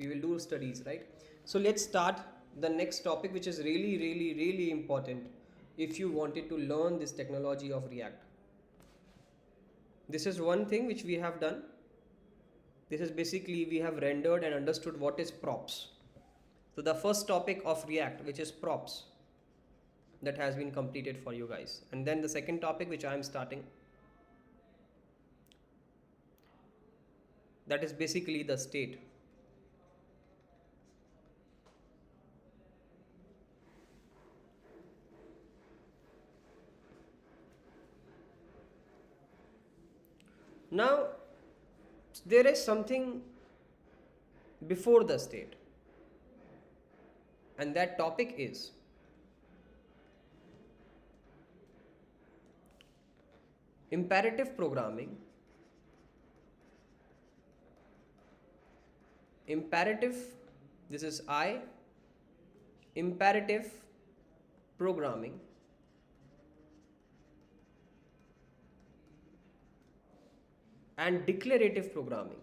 we will do studies, right? So let's start the next topic, which is really important if you wanted to learn this technology of React. This is one thing which we have done. This is basically we have rendered and understood what is props. So the first topic of React, which is props, that has been completed for you guys. And then the second topic which I am starting, that is basically the state. Now there is something before the state, and that topic is imperative programming. Imperative, this is I, imperative programming and declarative programming.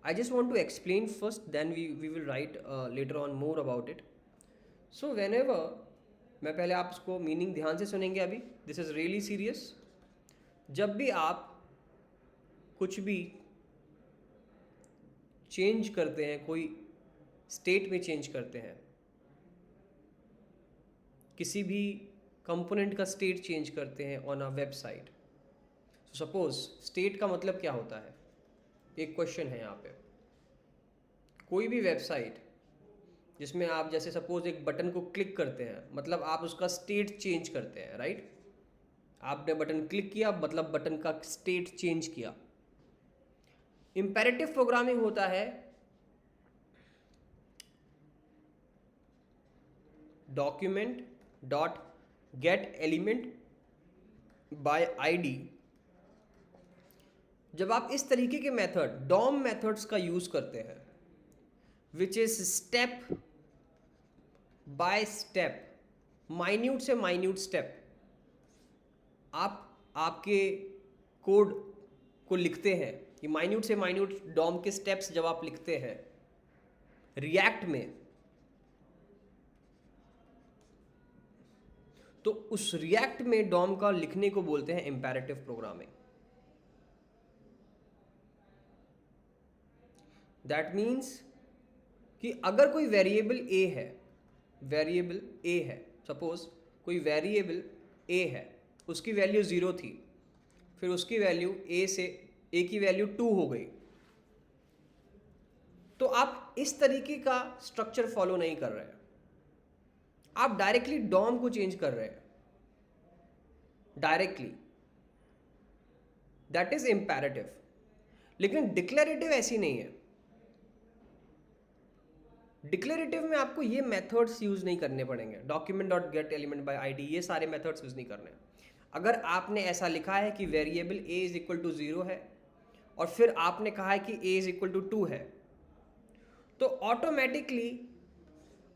I just want to explain first, then we will write later on more about it. So whenever, मैं पहले आप इसको meaning ध्यान से सुनेंगे अभी, this is really serious. जब भी आप कुछ भी चेंज करते हैं, कोई स्टेट में चेंज करते हैं, किसी भी कंपोनेंट का स्टेट चेंज करते हैं on a website. So suppose state का मतलब क्या होता है, एक क्वेश्चन है यहाँ पे. कोई भी वेबसाइट जिसमें आप जैसे सपोज एक बटन को क्लिक करते हैं, मतलब आप उसका स्टेट चेंज करते हैं, राइट? आपने बटन क्लिक किया, मतलब बटन का स्टेट चेंज किया. इंपेरेटिव प्रोग्रामिंग होता है document dot gate element by ID. जब आप इस तरीके के मेथड, डॉम मेथड्स का यूज करते हैं, which is step by step, minute से माइन्यूट स्टेप, आप आपके कोड को लिखते हैं. ये माइन्यूट से माइन्यूट डॉम के स्टेप्स जब आप लिखते हैं रिएक्ट में, तो उस रिएक्ट में डॉम का लिखने को बोलते हैं इंपेरेटिव प्रोग्रामिंग. दैट मीन्स कि अगर कोई वेरिएबल ए है, वेरिएबल ए है, सपोज कोई वेरिएबल ए है, उसकी वैल्यू 0 थी, फिर उसकी वैल्यू ए से ए की वैल्यू 2 हो गई, तो आप इस तरीके का स्ट्रक्चर फॉलो नहीं कर रहे हैं. आप डायरेक्टली डॉम को चेंज कर रहे हैं डायरेक्टली. That is imperative. लेकिन डिक्लेरेटिव ऐसी नहीं है. डिक्लेरेटिव में आपको ये मेथड्स यूज नहीं करने पड़ेंगे, document dot gate element by ID, ये सारे मेथड्स यूज नहीं करने. अगर आपने ऐसा लिखा है कि variable A is equal to 0 है और फिर आपने कहा है कि ए इज इक्वल टू 2 है, तो ऑटोमेटिकली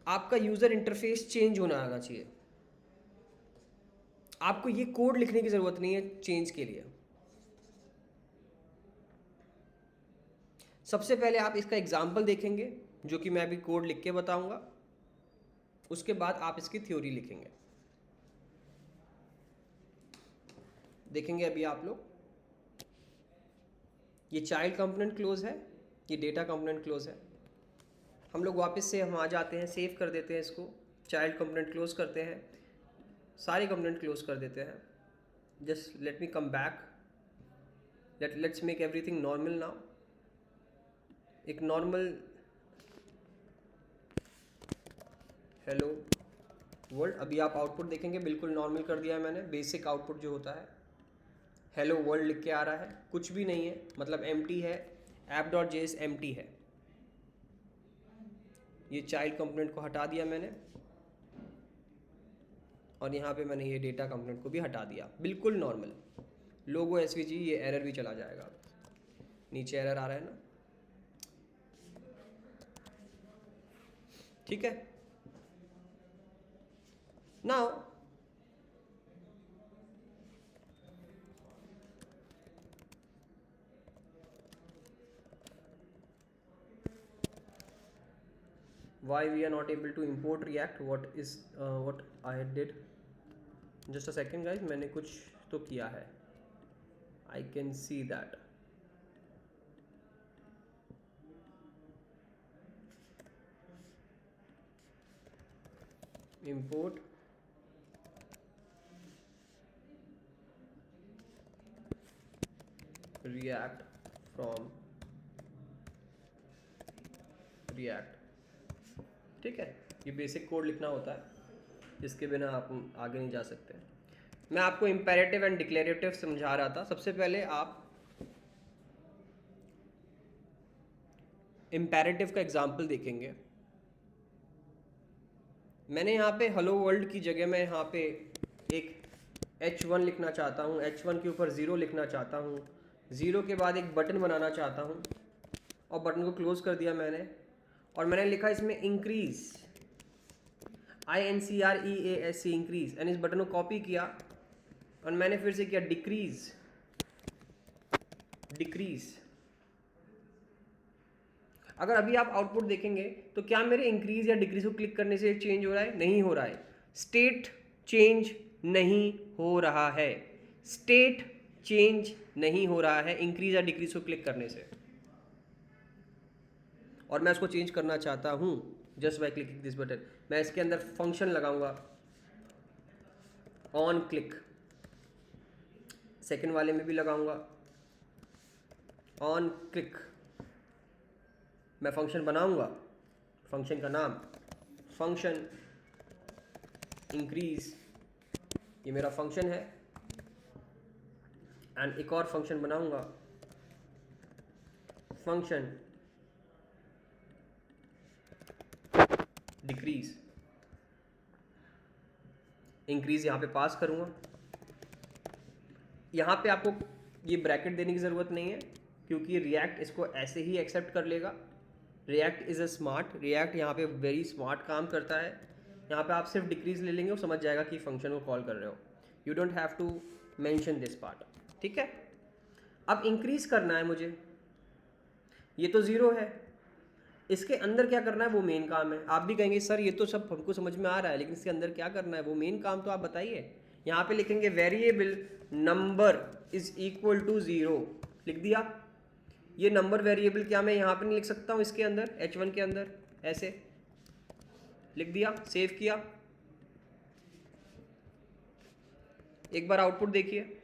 आपका यूजर इंटरफेस चेंज होना आना चाहिए. आपको ये कोड लिखने की जरूरत नहीं है चेंज के लिए. सबसे पहले आप इसका एग्जाम्पल देखेंगे, जो कि मैं अभी कोड लिख के बताऊंगा. उसके बाद आप इसकी थ्योरी लिखेंगे. देखेंगे अभी आप लोग, ये चाइल्ड कंपोनेंट क्लोज है, ये डेटा कंपोनेंट क्लोज है. हम लोग वापस से हम आ जाते हैं, सेव कर देते हैं इसको, चाइल्ड कंपोनेंट क्लोज करते हैं, सारे कंपोनेंट क्लोज कर देते हैं. Just let me come back, let's make everything normal now. एक नॉर्मल हेलो वर्ल्ड, अभी आप आउटपुट देखेंगे, बिल्कुल नॉर्मल कर दिया है मैंने. बेसिक आउटपुट जो होता है हेलो वर्ल्ड लिख के आ रहा है, कुछ भी नहीं है, मतलब एम्प्टी है. app.js एम्प्टी है. ये चाइल्ड कंपोनेंट को हटा दिया मैंने, और यहाँ पे मैंने ये डेटा कंपोनेंट को भी हटा दिया, बिल्कुल नॉर्मल. लोगो एसवीजी, ये एरर भी चला जाएगा. नीचे एरर आ रहा है ना, ठीक है. Now why we are not able to import React, what I did, just a second guys, मैंने कुछ तो किया है, I can see that. Import React from React, ठीक है, ये बेसिक कोड लिखना होता है जिसके बिना आप आगे नहीं जा सकते। मैं आपको इम्पेरेटिव एंड डिक्लेरेटिव समझा रहा था। सबसे पहले आप इम्पेरेटिव का एग्जाम्पल देखेंगे। मैंने यहाँ पे हेलो वर्ल्ड की जगह मैं यहाँ पे एक H1 लिखना चाहता हूँ, H1 के ऊपर 0 लिखना चाहता हूँ, 0 के बाद एक बटन बनाना चाहता हूँ और बटन को क्लोज कर दिया मैंने, और मैंने लिखा इसमें इंक्रीज, INCREASE इंक्रीज, एंड इस बटन को कॉपी किया और मैंने फिर से किया डिक्रीज, डिक्रीज। अगर अभी आप आउटपुट देखेंगे तो क्या मेरे इंक्रीज या डिक्रीज को क्लिक करने से चेंज हो रहा है? नहीं हो रहा है। स्टेट चेंज नहीं हो रहा है, स्टेट चेंज नहीं हो रहा है इंक्रीज या डिक्रीज को क्लिक करने से। और मैं उसको चेंज करना चाहता हूं just by clicking this button. मैं इसके अंदर फंक्शन लगाऊंगा ऑन क्लिक, सेकंड वाले में भी लगाऊंगा ऑन क्लिक। मैं फंक्शन बनाऊंगा, फंक्शन का नाम फंक्शन इंक्रीज, ये मेरा फंक्शन है, एंड एक और फंक्शन बनाऊंगा फंक्शन डिक्रीज। इंक्रीज यहां पे पास करूंगा। यहां पे आपको ये ब्रैकेट देने की ज़रूरत नहीं है क्योंकि रिएक्ट इसको ऐसे ही एक्सेप्ट कर लेगा। React is a smart, react यहाँ पे वेरी स्मार्ट काम करता है। यहाँ पे आप सिर्फ डिक्रीज ले लेंगे और समझ जाएगा कि फंक्शन को कॉल कर रहे हो। You don't have to mention this part, ठीक है। अब इंक्रीज करना है मुझे, ये तो 0 है, इसके अंदर क्या करना है वो मेन काम है। आप भी कहेंगे सर ये तो सब हमको समझ में आ रहा है, लेकिन इसके अंदर क्या करना है वो मेन काम तो आप बताइए। यहाँ पे लिखेंगे variable number is equal to 0, लिख दिया। ये नंबर वेरिएबल क्या मैं यहाँ पे नहीं लिख सकता हूँ इसके अंदर, H1 के अंदर ऐसे लिख दिया, सेव किया। एक बार आउटपुट देखिए,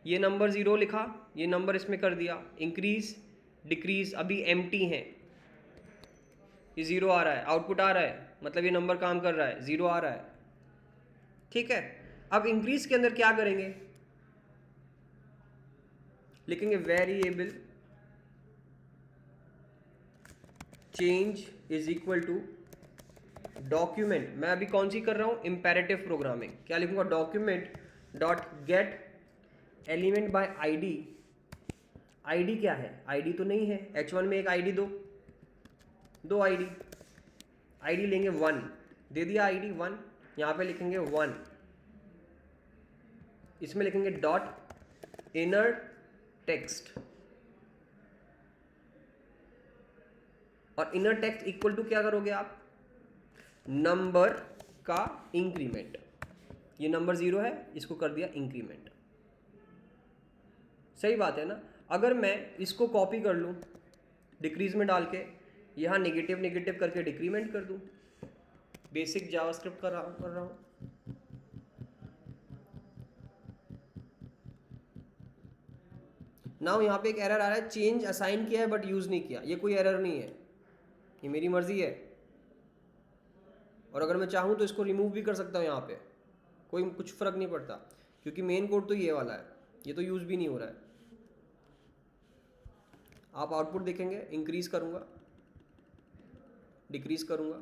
ये नंबर 0 लिखा, ये नंबर इसमें कर दिया, इंक्रीज डिक्रीज अभी एम्प्टी है, ये 0 आ रहा है, आउटपुट आ रहा है, मतलब ये नंबर काम कर रहा है, 0 आ रहा है, ठीक है। अब इंक्रीज के अंदर क्या करेंगे, लिखेंगे variable change is equal to document. मैं अभी कौन सी कर रहा हूं, इंपेरेटिव प्रोग्रामिंग। क्या लिखूंगा, document dot gate element by ID. ID क्या है, आईडी तो नहीं है, H1 में एक आईडी दो आईडी, आईडी लेंगे 1, दे दिया आईडी 1, यहां पे लिखेंगे 1, इसमें लिखेंगे डॉट इनर टेक्स्ट, और इनर टेक्स्ट इक्वल टू क्या करोगे आप, नंबर का इंक्रीमेंट। ये नंबर 0 है, इसको कर दिया इंक्रीमेंट। सही बात है ना। अगर मैं इसको कॉपी कर लूं डिक्रीज में डाल के, यहां नेगेटिव नेगेटिव करके डिक्रीमेंट कर दूं, बेसिक जावास्क्रिप्ट कर रहा हूं। नाउ यहां पे एक एरर आ रहा है, चेंज असाइन किया है बट यूज नहीं किया। ये कोई एरर नहीं है, ये मेरी मर्जी है, और अगर मैं चाहूँ तो इसको रिमूव भी कर सकता हूँ। यहाँ पे कोई कुछ फ़र्क नहीं पड़ता क्योंकि मेन कोड तो ये वाला है, ये तो यूज़ भी नहीं हो रहा है। आप आउटपुट देखेंगे, इंक्रीज करूँगा, डिक्रीज करूँगा,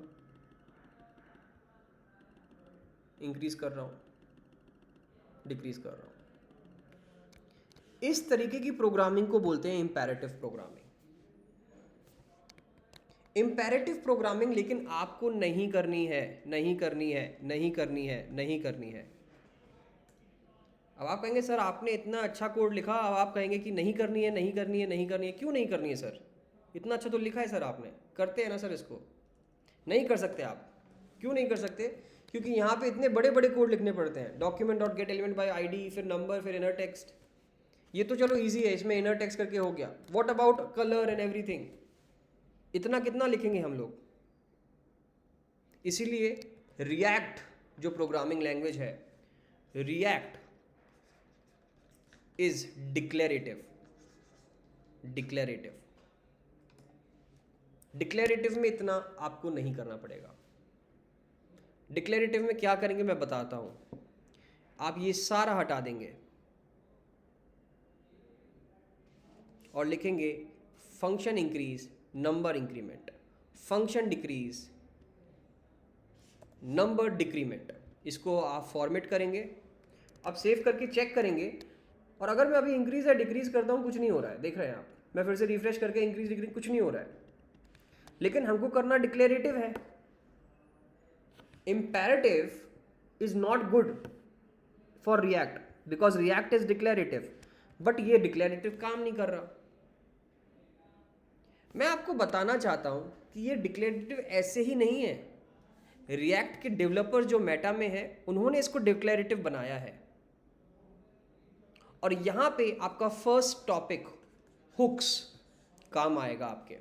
इंक्रीज कर रहा हूँ, डिक्रीज कर रहा हूँ। इस तरीके की प्रोग्रामिंग को बोलते हैं इम्पेरेटिव प्रोग्रामिंग। इम्पेरेटिव प्रोग्रामिंग लेकिन आपको नहीं करनी है, नहीं करनी है, नहीं करनी है, नहीं करनी है। अब आप कहेंगे सर आपने इतना अच्छा कोड लिखा, अब आप कहेंगे कि नहीं करनी है, नहीं करनी है, नहीं करनी है। क्यों नहीं करनी है सर? इतना अच्छा तो लिखा है सर आपने, करते हैं ना सर इसको। नहीं कर सकते आप। क्यों नहीं कर सकते? क्योंकि यहाँ पे इतने बड़े बड़े कोड लिखने पड़ते हैं। Document dot gate element by ID, फिर नंबर, फिर इनर टेक्स्ट। ये तो चलो इजी है, इसमें इनर टेक्स्ट करके हो गया। What about colour and everything? इतना कितना लिखेंगे हम लोग? इसीलिए रिएक्ट जो प्रोग्रामिंग लैंग्वेज है, react is declarative. Declarative declarative में इतना आपको नहीं करना पड़ेगा। डिक्लेरेटिव में क्या करेंगे मैं बताता हूं। आप ये सारा हटा देंगे और लिखेंगे function increase number increment, function decrease number decrement. इसको आप फॉर्मेट करेंगे, अब सेव करके चेक करेंगे। और अगर मैं अभी इंक्रीज या डिक्रीज करता हूँ कुछ नहीं हो रहा है, देख रहे हैं आप। मैं फिर से रिफ्रेश करके इंक्रीज डिक्रीज, कुछ नहीं हो रहा है। लेकिन हमको करना डिक्लेरेटिव है। Imperative is not good for react because react is declarative, but ये डिक्लेरेटिव काम नहीं कर रहा। मैं आपको बताना चाहता हूं कि ये डिक्लेरेटिव ऐसे ही नहीं है। रिएक्ट के डेवलपर जो मेटा में है उन्होंने इसको डिक्लेरेटिव बनाया है। और यहां पे आपका फर्स्ट टॉपिक हुक्स काम आएगा आपके।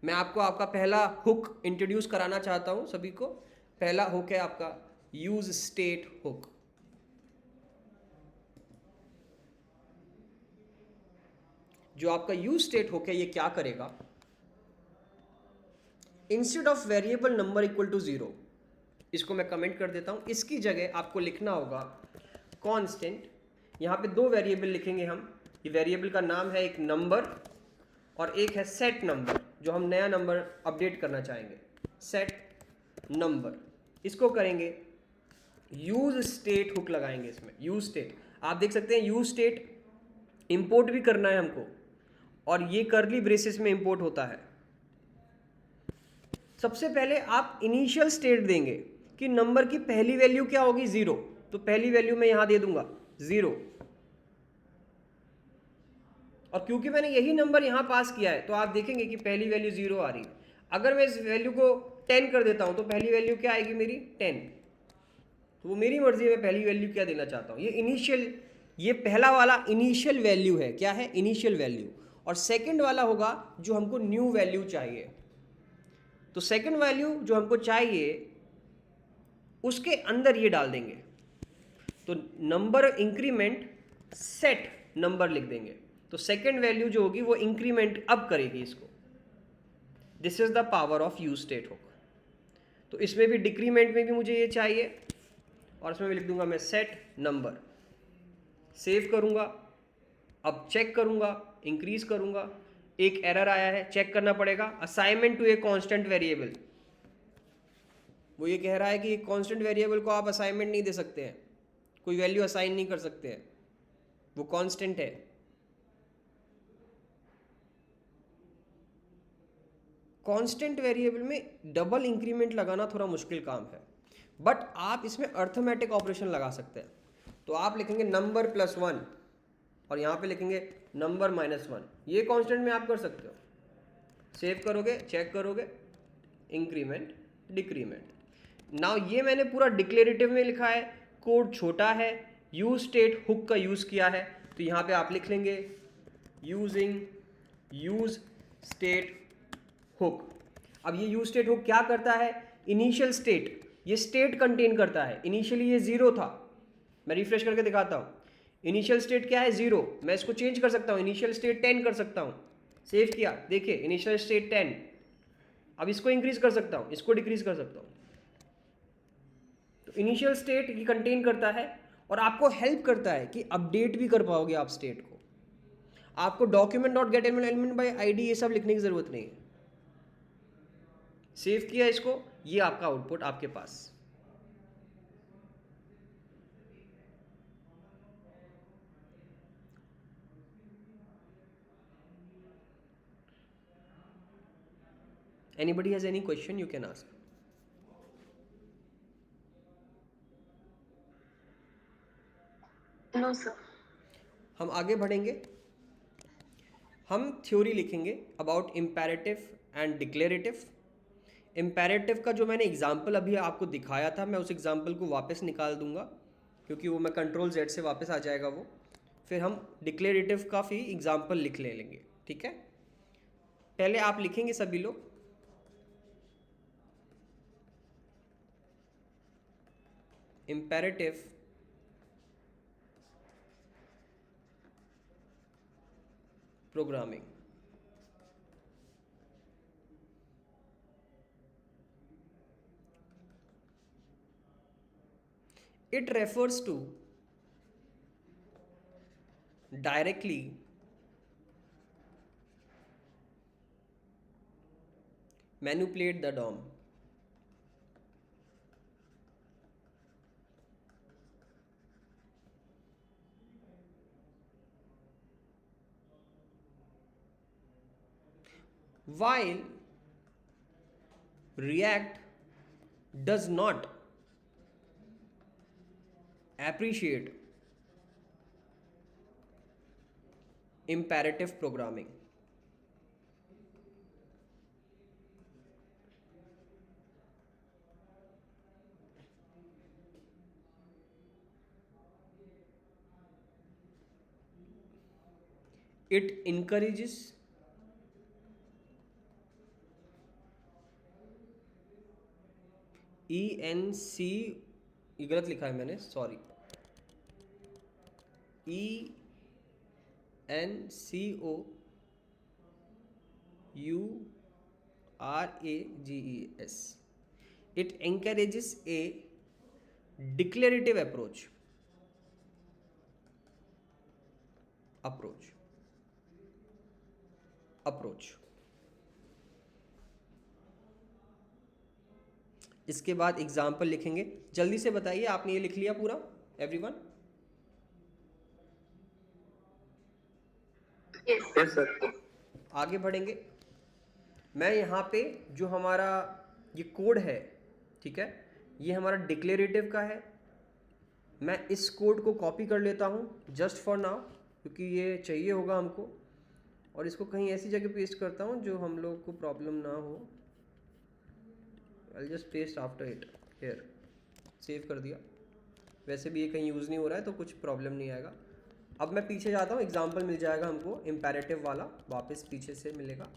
मैं आपको आपका पहला हुक इंट्रोड्यूस कराना चाहता हूं सभी को। पहला हुक है आपका यूज स्टेट हुक। जो आपका यूज स्टेट हुक है ये क्या करेगा? Instead of variable number equal to 0, इसको मैं कमेंट कर देता हूं। इसकी जगह आपको लिखना होगा कांस्टेंट। यहां पे दो वेरिएबल लिखेंगे हम। ये वेरिएबल का नाम है एक नंबर और एक है सेट नंबर, जो हम नया नंबर अपडेट करना चाहेंगे। सेट नंबर, इसको करेंगे यूज स्टेट हुक लगाएंगे इसमें। यूज स्टेट आप देख सकते हैं, यूज स्टेट इंपोर्ट भी करना है हमको और ये कर्ली ब्रेसेस में इंपोर्ट होता है। सबसे पहले आप इनिशियल स्टेट देंगे कि नंबर की पहली वैल्यू क्या होगी 0, तो पहली वैल्यू मैं यहां दे दूंगा 0। और क्योंकि मैंने यही नंबर यहां पास किया है तो आप देखेंगे कि पहली वैल्यू 0 आ रही। अगर मैं इस वैल्यू को 10 कर देता हूं तो पहली वैल्यू क्या आएगी मेरी 10। तो वो मेरी मर्जी है मैं पहली वैल्यू क्या देना चाहता हूं। ये इनिशियल, ये पहला वाला इनिशियल वैल्यू है। क्या है? Initial value. और सेकंड वाला होगा जो हमको न्यू वैल्यू चाहिए। तो सेकंड वैल्यू जो हमको चाहिए उसके अंदर ये डाल देंगे। तो नंबर इंक्रीमेंट सेट नंबर लिख देंगे। तो सेकंड वैल्यू जो होगी वो इंक्रीमेंट अब करेगी इसको। This is the power of use state hook. तो इसमें भी डिक्रीमेंट में भी मुझे ये चाहिए और इसमें भी लिख दूंगा मैं सेट नंबर। सेव करूंगा, अब चेक करूंगा, इंक्रीज करूंगा, एक एरर आया है, चेक करना पड़ेगा। Assignment to a constant variable, वो ये कह रहा है कि एक कांस्टेंट वेरिएबल को आप असाइनमेंट नहीं दे सकते हैं, कोई वैल्यू असाइन नहीं कर सकते हैं, वो कांस्टेंट है। कांस्टेंट वेरिएबल में डबल इंक्रीमेंट लगाना थोड़ा मुश्किल काम है, बट आप इसमें अर्थमेटिक ऑपरेशन लगा सकते हैं। तो आप लिखेंगे नंबर प्लस 1 और यहाँ पे लिखेंगे नंबर माइनस 1। ये कांस्टेंट में आप कर सकते हो। सेव करोगे, चेक करोगे, इंक्रीमेंट डिक्रीमेंट। नाउ ये मैंने पूरा डिक्लेरेटिव में लिखा है, कोड छोटा है, यूज स्टेट हुक का यूज किया है। तो यहाँ पे आप लिख लेंगे यूजिंग यूज स्टेट हुक। अब ये यूज स्टेट हुक क्या करता है? इनिशियल स्टेट, ये स्टेट कंटेन करता है। इनिशियली ये 0 था, मैं रिफ्रेश करके दिखाता हूँ। इनिशियल स्टेट क्या है? 0। मैं इसको चेंज कर सकता हूँ, इनिशियल स्टेट 10 कर सकता हूँ। सेव किया, देखिए इनिशियल स्टेट 10। अब इसको इंक्रीज कर सकता हूँ, इसको डिक्रीज कर सकता हूँ। तो इनिशियल स्टेट ये कंटेन करता है और आपको हेल्प करता है कि अपडेट भी कर पाओगे आप स्टेट को। आपको document dot gate element by ID ये सब लिखने की जरूरत नहीं है। सेव किया इसको, ये आपका आउटपुट आपके पास। Anybody has any question, you can ask. No, sir. हम आगे बढ़ेंगे. हम थ्योरी लिखेंगे about imperative and declarative. Imperative का जो मैंने एग्जाम्पल अभी आपको दिखाया था, मैं उस एग्जाम्पल को वापस निकाल दूंगा क्योंकि वो मैं कंट्रोल जेड से वापस आ जाएगा वो. फिर हम डिक्लेरेटिव का भी एग्जाम्पल लिख ले लेंगे. ठीक है, पहले आप लिखेंगे सभी लोग. Imperative programming. It refers to directly manipulate the DOM. While React does not appreciate imperative programming. It encourages ENC, ये गलत लिखा है मैंने, sorry. ENCOURAGES. It encourages a declarative approach. इसके बाद एग्जाम्पल लिखेंगे. जल्दी से बताइए, आपने ये लिख लिया पूरा एवरीवन? Yes, sir. आगे बढ़ेंगे. मैं यहाँ पे जो हमारा ये कोड है, ठीक है, ये हमारा डिक्लेरेटिव का है. मैं इस कोड को कॉपी कर लेता हूँ जस्ट फॉर नाउ क्योंकि ये चाहिए होगा हमको, और इसको कहीं ऐसी जगह पेस्ट करता हूँ जो हम लोग को प्रॉब्लम ना हो. I'll just paste after it here. Save कर दिया. वैसे भी ये कहीं यूज़ नहीं हो रहा है तो कुछ प्रॉब्लम नहीं आएगा. अब मैं पीछे जाता हूँ, एग्जाम्पल मिल जाएगा हमको इम्पेरेटिव वाला, वापस पीछे से मिलेगा.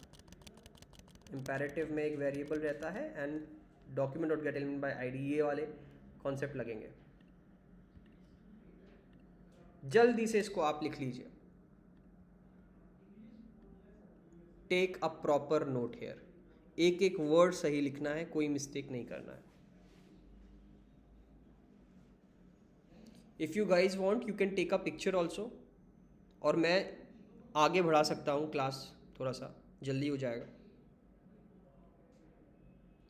इम्पेरेटिव में एक वेरिएबल रहता है and document dot gate element by ID, ये वाले कॉन्सेप्ट लगेंगे. जल्दी से इसको आप लिख लीजिए. Take a proper note here. एक एक वर्ड सही लिखना है, कोई मिस्टेक नहीं करना है. If you guys want you can take a picture also, और मैं आगे बढ़ा सकता हूँ क्लास, थोड़ा सा जल्दी हो जाएगा.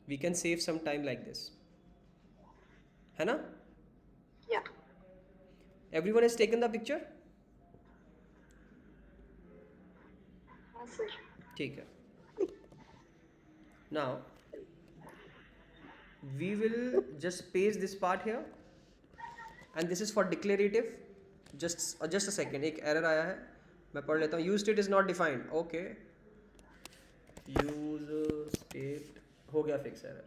We can save some time like this, है ना? Yeah. Everyone has taken the picture? हाँ सर. ठीक है. Now we will just paste this part here and this is for declarative. just a second, एक error आया है, मैं पढ़ लेता हूँ. use state is not defined. okay, use state हो गया फिक्स, error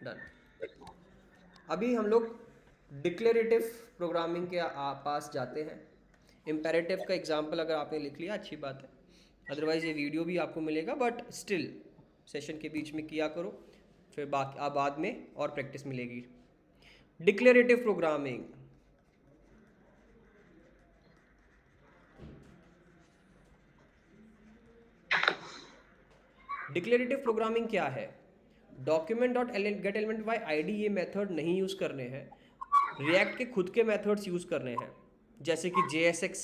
done. अभी हम लोग डिक्लेरेटिव प्रोग्रामिंग के पास जाते हैं. इम्पेरेटिव का एग्जाम्पल अगर आपने लिख लिया अच्छी बात है, अदरवाइज़ ये वीडियो भी आपको मिलेगा, बट स्टिल सेशन के बीच में किया करो, फिर बाकी बाद में और प्रैक्टिस मिलेगी. Declarative programming. डिक्लेरेटिव प्रोग्रामिंग क्या है? Document dot gate element by ID ये मेथड नहीं यूज़ करने हैं. रिएक्ट के खुद के मेथड्स यूज़ करने हैं, जैसे कि JSX,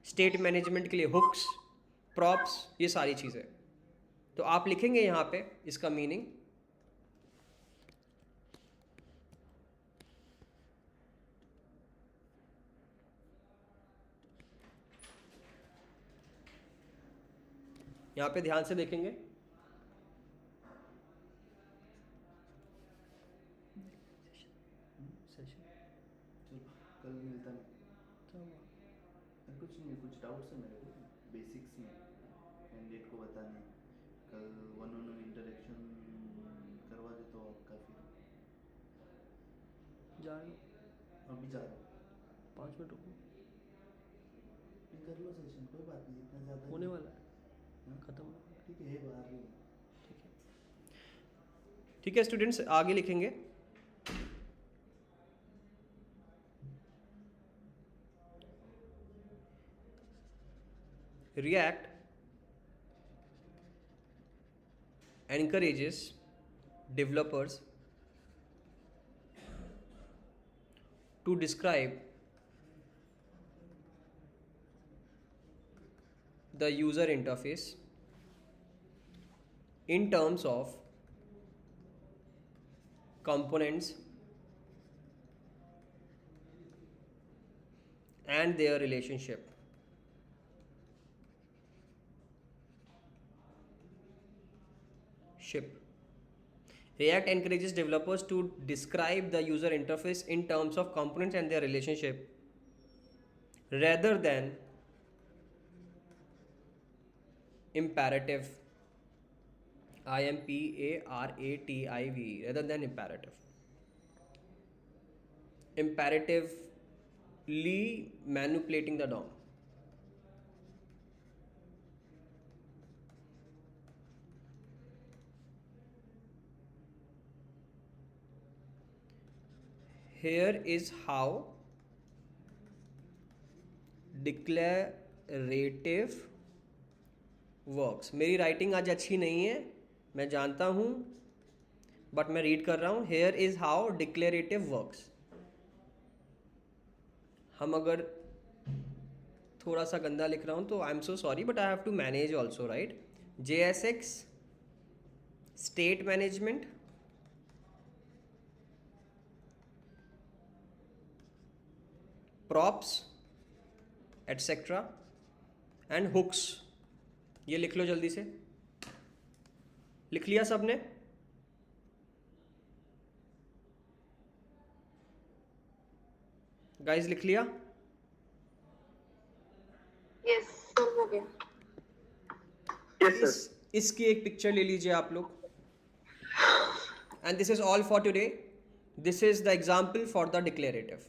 स्टेट मैनेजमेंट के लिए हुक्स, प्रॉप्स, ये सारी चीज़ें. तो आप लिखेंगे यहाँ पे इसका मीनिंग. यहाँ पे ध्यान से देखेंगे. कल मिलता मैं। क्या हुआ? कुछ नहीं, कुछ डाउट्स है मेरे को बेसिक्स में, कैंडिडेट को बताने। कल वन ऑन वन इंटरेक्शन करवा दे तो और काफ़ी। जा रहे हो? अभी जा रहा हूँ। 5 मिनट रुको, फिर कर लो सेशन, कोई बात नहीं, इतना ज़्यादा होने नहीं। वाला है, हाँ? खत्म होने वाला ठीक है, बाहर ही हूँ। है। ठीक है स्टूडेंट्स, आगे लिखेंगे। React encourages developers to describe the user interface in terms of components and their relationship. React encourages developers to describe the user interface in terms of components and their relationship rather than imperative. Imperative, rather than imperative. Imperatively manipulating the DOM. Here is how declarative works. मेरी writing आज अच्छी नहीं है, मैं जानता हूँ, but मैं read कर रहा हूँ. Here is how declarative works. हम अगर थोड़ा सा गंदा लिख रहा हूँ तो I am so sorry, but I have to manage also, right? JSX state management, props etc and hooks. ये लिख लो जल्दी से. लिख लिया सबने? गाइस लिख लिया? यस सर, हो गया। इसकी एक पिक्चर ले लीजिए आप लोग. And this is all for today. This is the example for the declarative.